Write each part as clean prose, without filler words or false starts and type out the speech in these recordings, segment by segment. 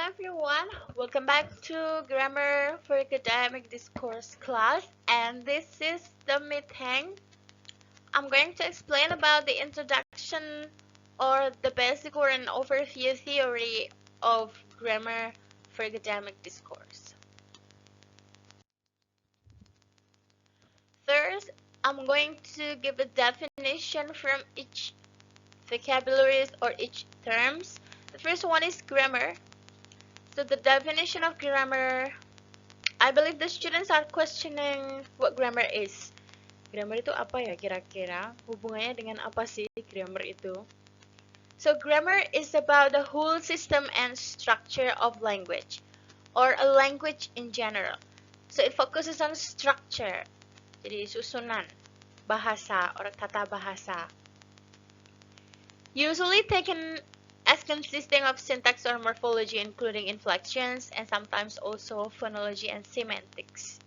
everyone, welcome back to Grammar for Academic Discourse class, and this is the meeting. I'm going to explain about the introduction or the basic or an overview theory of grammar for academic discourse. First, I'm going to give a definition from each vocabularies or each terms. The first one is grammar. So the definition of grammar, I believe the students are questioning what grammar is. Grammar itu apa ya kira-kira? Hubungannya dengan apa sih grammar itu? So grammar is about the whole system and structure of language, or a language in general. So it focuses on structure, jadi susunan bahasa or tata bahasa. Usually taken as consisting of syntax or morphology, including inflections, and sometimes also phonology and semantics.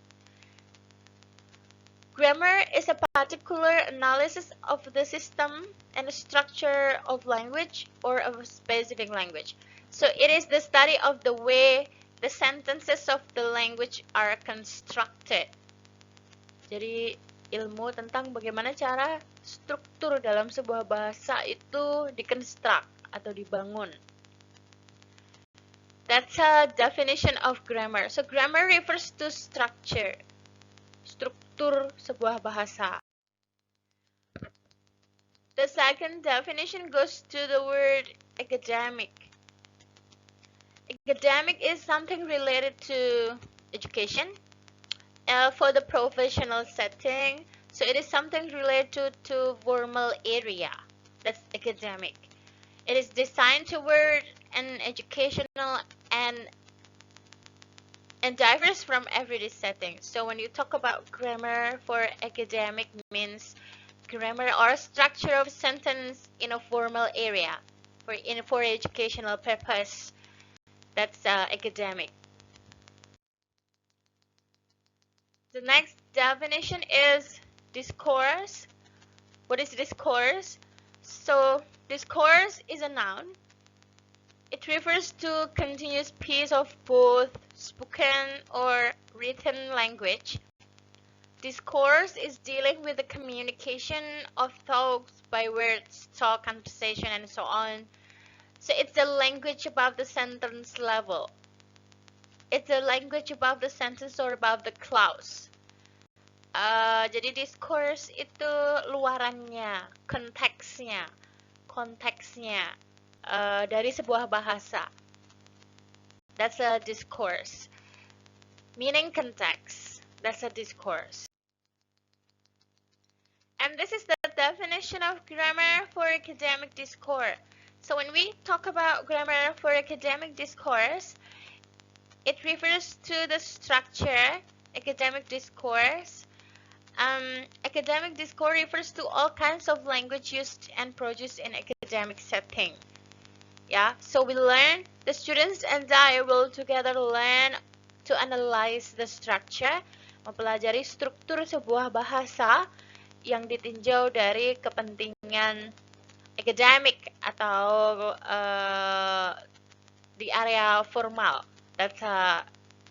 Grammar is a particular analysis of the system and structure of language or of a specific language. So it is the study of the way the sentences of the language are constructed. Jadi ilmu tentang bagaimana cara struktur dalam sebuah bahasa itu dikonstruk atau dibangun. That's a definition of grammar. So grammar refers to structure, struktur sebuah bahasa. The second definition goes to the word academic. Academic is something related to education for the professional setting. So it is something related to formal area. That's academic. It is designed toward an educational and diverse from everyday settings. So when you talk about grammar for academic means grammar or structure of sentence in a formal area for educational purpose. That's academic. The next definition is discourse. What is discourse? So discourse is a noun. It refers to continuous piece of both spoken or written language. Discourse is dealing with the communication of thoughts by words, talk, conversation, and so on. So it's the language above the sentence level. It's the language above the sentence or above the clause. Jadi discourse itu luarannya, konteksnya dari sebuah bahasa. That's a discourse. Meaning context. That's a discourse. And this is the definition of grammar for academic discourse. So when we talk about grammar for academic discourse, it refers to the structure, academic discourse. Academic discourse refers to all kinds of language used and produced in academic setting. Yeah, so we learn, the students and I will together learn to analyze the structure, mempelajari struktur sebuah bahasa yang ditinjau dari kepentingan academic atau di area formal. That's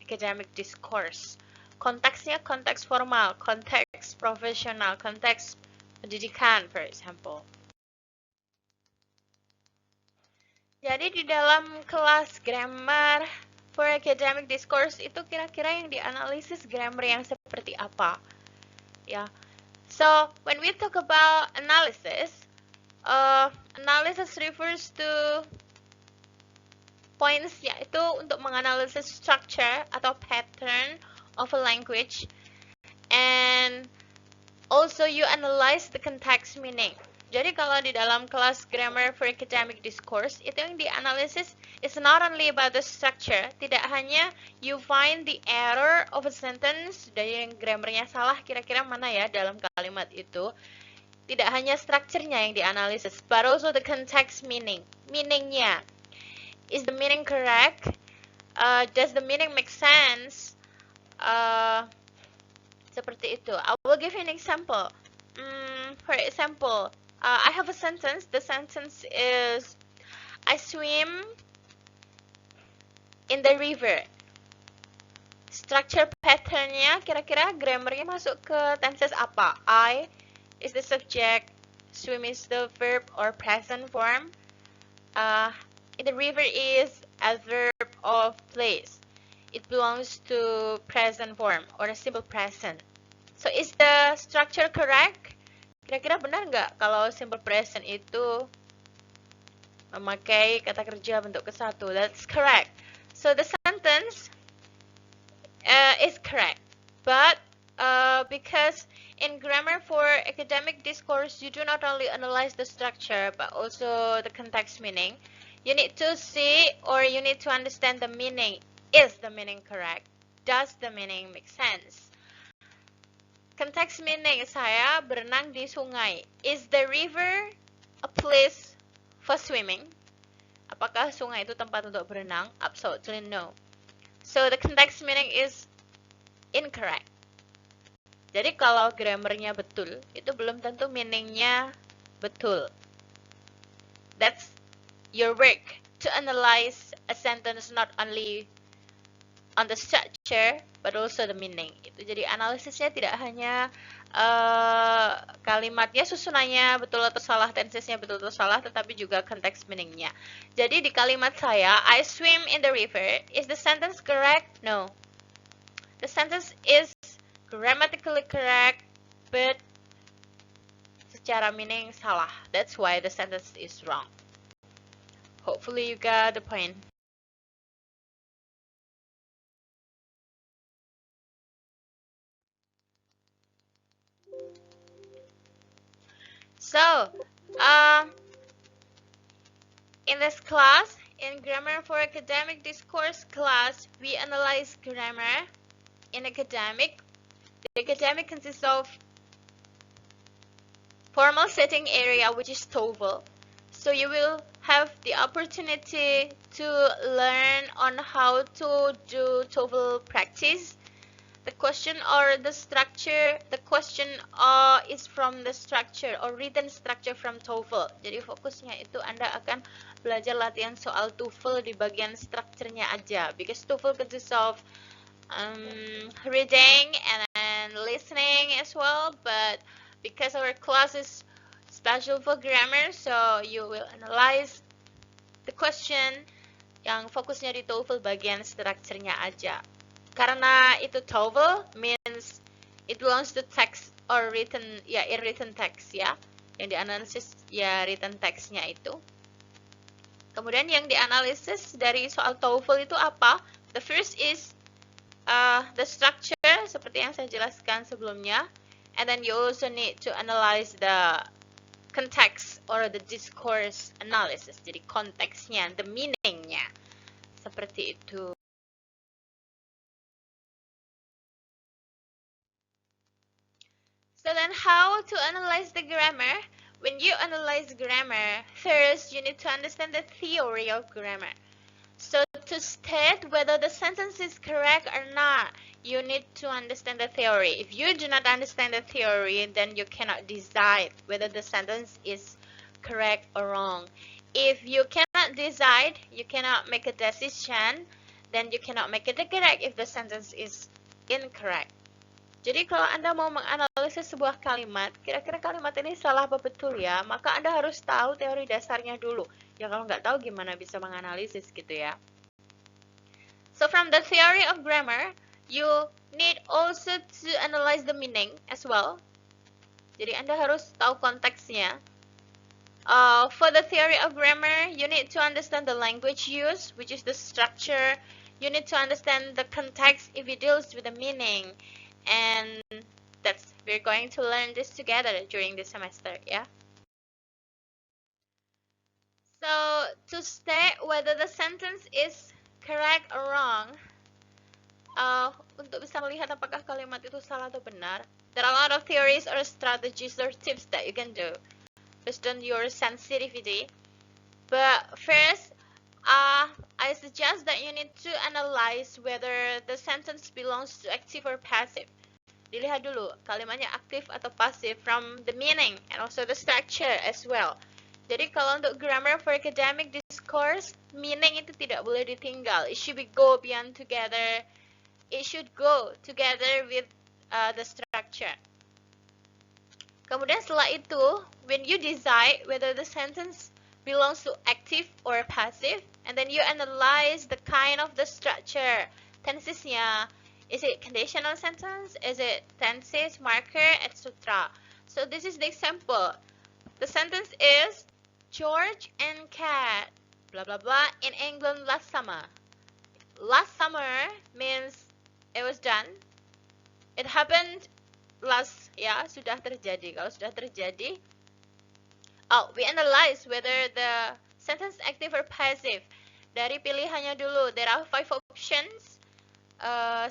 academic discourse. Konteksnya konteks formal, konteks profesional, konteks pendidikan, for example. Jadi di dalam kelas grammar for academic discourse itu kira-kira yang dianalisis grammar yang seperti apa? Ya. So, when we talk about analysis, analysis refers to points yaitu untuk menganalisis structure atau pattern of a language, and also you analyze the context meaning. Jadi kalau di dalam kelas grammar for academic discourse itu yang dianalisis is not only about the structure, tidak hanya you find the error of a sentence dari yang grammarnya salah kira-kira mana ya dalam kalimat itu. Tidak hanya strukturnya yang dianalisis, but also the context meaning. Meaningnya, is the meaning correct? Does the meaning make sense? Seperti itu. I will give you an example. For example, I have a sentence. The sentence is, I swim in the river. Structure patternnya kira-kira grammarnya masuk ke tenses apa? I is the subject, swim is the verb or present form. In the river is a verb of place. It belongs to present form or a simple present. So is the structure correct? Kira-kira benar nggak kalau simple present itu memakai kata kerja bentuk ke satu? That's correct. So the sentence is correct. But because in grammar for academic discourse, you do not only analyze the structure, but also the context meaning. You need to see or you need to understand the meaning. Is the meaning correct? Does the meaning make sense? Context meaning, saya berenang di sungai. Is the river a place for swimming? Apakah sungai itu tempat untuk berenang? Absolutely no. So the context meaning is incorrect. Jadi kalau grammarnya betul, itu belum tentu meaningnya betul. That's your work to analyze a sentence not only on the structure but also the meaning. Itu jadi analisisnya tidak hanya kalimatnya, susunannya betul atau salah, tensesnya betul atau salah, tetapi juga konteks meaningnya. Jadi di kalimat saya, I swim in the river, is the sentence correct? No. The sentence is grammatically correct, but secara meaning salah. That's why the sentence is wrong. Hopefully you got the point. So, in this class, in Grammar for Academic Discourse class, we analyze grammar in academic. The academic consists of formal setting area, which is TOEFL. So you will have the opportunity to learn on how to do TOEFL practice. The question or the structure, the question is from the structure or written structure from TOEFL. Jadi fokusnya itu Anda akan belajar latihan soal TOEFL di bagian strukturnya aja. Because TOEFL consists of reading and listening as well, but because our class is special for grammar, so you will analyze the question yang fokusnya di TOEFL bagian strukturnya aja. Karena itu TOEFL means it belongs to text or written, ya written text ya. Yang dianalisis ya written textnya itu. Kemudian yang dianalisis dari soal TOEFL itu apa? The first is the structure seperti yang saya jelaskan sebelumnya, and then you also need to analyze the context or the discourse analysis. Jadi konteksnya, the meaningnya, seperti itu. So then how to analyze the grammar? When you analyze grammar, first you need to understand the theory of grammar. So to state whether the sentence is correct or not, you need to understand the theory. If you do not understand the theory, then you cannot decide whether the sentence is correct or wrong. If you cannot decide, you cannot make a decision, then you cannot make it correct if the sentence is incorrect. Jadi kalau Anda mau menganalisis sebuah kalimat, kira-kira kalimat ini salah apa betul ya, maka Anda harus tahu teori dasarnya dulu. Ya kalau nggak tahu gimana bisa menganalisis gitu ya. So from the theory of grammar, you need also to analyze the meaning as well. Jadi Anda harus tahu konteksnya. For the theory of grammar, you need to understand the language use, which is the structure. You need to understand the context if it deals with the meaning. And we're going to learn this together during this semester, yeah. So to state whether the sentence is correct or wrong, untuk bisa melihat apakah kalimat itu salah atau benar, there are a lot of theories or strategies or tips that you can do based on your sensitivity. But first, I suggest that you need to analyze whether the sentence belongs to active or passive. Dilihat dulu kalimatnya aktif atau pasif from the meaning and also the structure as well. Jadi kalau untuk grammar for academic discourse discourse, meaning itu tidak boleh ditinggal. It should be go beyond together. It should go together with the structure. Kemudian setelah itu, when you decide whether the sentence belongs to active or passive, and then you analyze the kind of the structure, tensesnya, is it conditional sentence, is it tenses, marker, etc. So this is the example. The sentence is, George and Kat, blah blah blah, in England last summer. Last summer means it was done. It happened last, ya, sudah terjadi. Kalau sudah terjadi, we analyze whether the sentence active or passive. Dari pilihannya dulu, there are 5 options.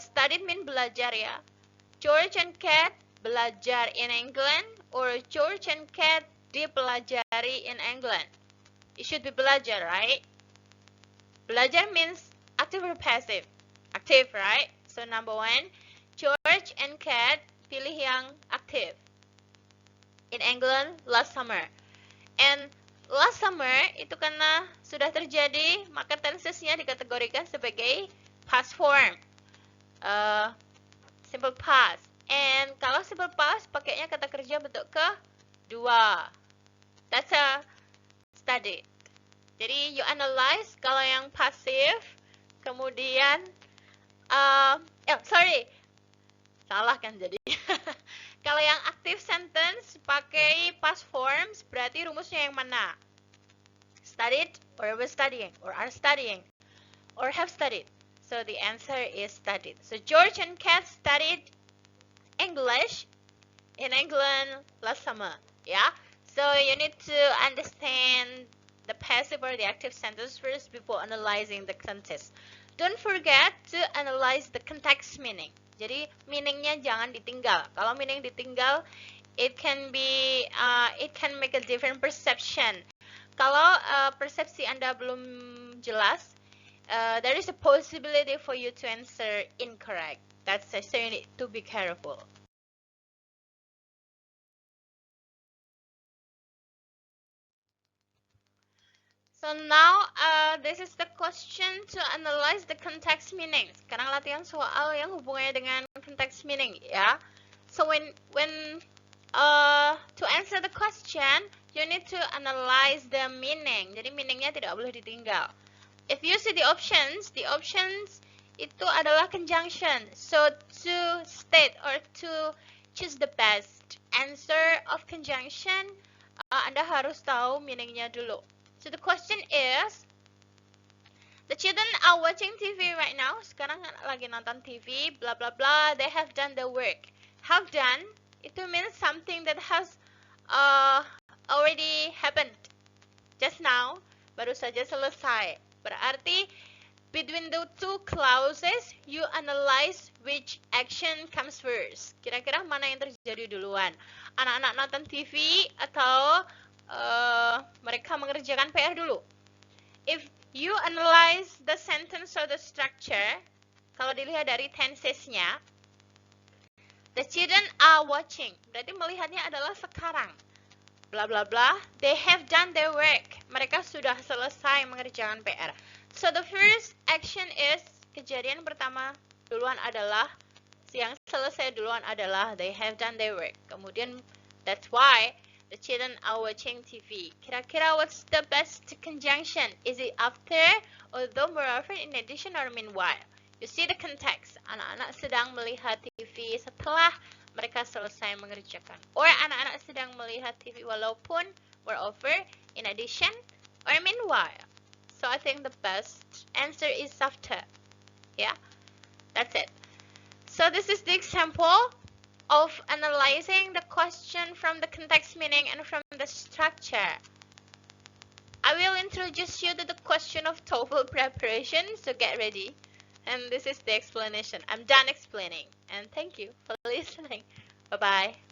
Studied mean belajar, ya. George and Kat belajar in England, or George and Kat dipelajari in England. It should be belajar, right? Belajar means active or passive? Active, right? So number 1, George and Kat pilih yang aktif. In England last summer. And last summer itu karena sudah terjadi, maka tensesnya dikategorikan sebagai past form. Simple past. And kalau simple past pakainya kata kerja bentuk kedua. That's a study. Jadi you analyze kalau yang pasif, kemudian salah kan jadi. Kalau yang active sentence pakai past forms, berarti rumusnya yang mana? Studied, or was studying, or are studying, or have studied. So the answer is studied. So George and Kat studied English in England last summer. Yeah. So you need to understand the passive or the active sentence first before analyzing the context. Don't forget to analyze the context meaning. Jadi meaningnya jangan ditinggal. Kalau meaning ditinggal, it can make a different perception. Kalau persepsi Anda belum jelas, there is a possibility for you to answer incorrect. So you need to be careful. So now this is the question to analyze the context meaning. Sekarang latihan soal yang hubungannya dengan context meaning, ya. So when to answer the question, you need to analyze the meaning. Jadi meaningnya tidak boleh ditinggal. If you see the options itu adalah conjunction. So to state or to choose the best answer of conjunction, Anda harus tahu meaningnya dulu. So the question is, the children are watching TV right now. Sekarang lagi nonton TV, blah blah blah. They have done the work. Have done, itu means something that has already happened just now, baru saja selesai. Berarti between the two clauses, you analyze which action comes first. Kira-kira mana yang terjadi duluan? Anak-anak nonton TV atau mereka mengerjakan PR dulu? If you analyze the sentence or the structure, kalau dilihat dari tensesnya, the children are watching, berarti melihatnya adalah sekarang. Bla bla bla, they have done their work. Mereka sudah selesai mengerjakan PR. So the first action is, kejadian pertama duluan adalah, yang selesai duluan adalah they have done their work. Kemudian that's why the children are watching TV. Kira-kira what's the best conjunction? Is it after, or though, moreover, in addition, or meanwhile? You see the context. Anak-anak sedang melihat TV setelah mereka selesai mengerjakan. Or anak-anak sedang melihat TV walaupun, moreover, in addition, or meanwhile. So I think the best answer is after. Yeah, that's it. So this is the example of analyzing the question from the context meaning and from the structure. I will introduce you to the question of TOEFL preparation, so get ready. And this is the explanation. I'm done explaining. And thank you for listening. Bye-bye.